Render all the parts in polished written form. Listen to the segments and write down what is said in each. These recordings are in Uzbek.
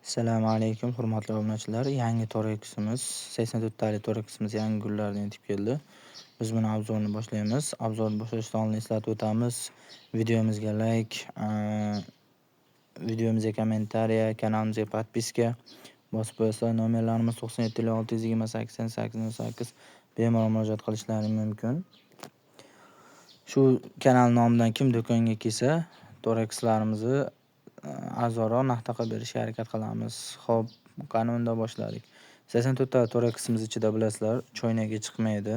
Assalomu alaykum, hurmatli obunachilar. Yangi Torex'imiz 84 tali Torex'imiz yangi gullardan yetib keldi. Biz buni obzorini boshlaymiz. Obzorni boshlashdan oldin eslatib o'tamiz. Videomizga like, videomizga kommentariya, kanalimizga podpiska bosib qo'yasizlar. Nomerlarimiz 97 628 88 bemalol murojaat qilishlari mumkin. Shu kanal nomidan kim do'konga kelsa, Torex'larimizni arzonroq narxda qilib berishga harakat qilamiz. Xo'p, qani unda boshladik. 84 ta Torex'imiz ichida bilasizlar, choynagi chiqmaydi.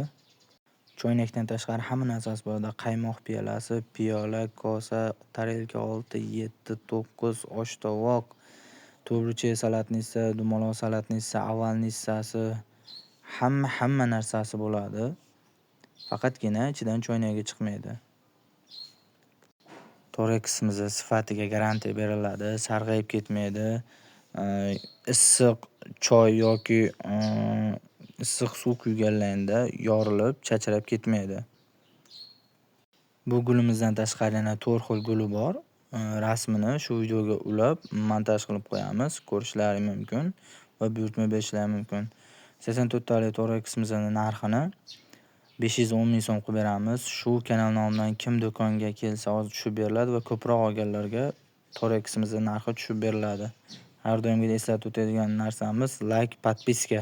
Choynakdan tashqari hamma narsasi bor. Qaymoq piyolasi, piyola, kosa, tarelka 6, 7, 9, oshtovoq, to'g'richa salatnisi, dumaloq salatnisi, avalnissasi, hamma narsasi bo'ladi. Faqatgina ichidan choynagi chiqmaydi. Torex'imiz sifatiga garantiya beriladi, sarg'ayib ketmaydi. Issiq choy yoki issiq suv quyganlarida yorilib, chachrab ketmaydi. Bu gulimizdan tashqari yana 4 xil guli bor. Rasmini shu videoga ulab montaj qilib qo'yamiz, ko'rishlari mumkin va buyurtma berishlari mumkin. 84 tali Torex'imizning narxini 510 ming so'm qilib beramiz. Shu kanal nomidan kim do'konga kelsa hozir tushib beriladi va ko'proq olganlarga Torex'imizning narxi tushib beriladi. Har doimgidek eslatib o'tadigan narsamiz like, podpiska.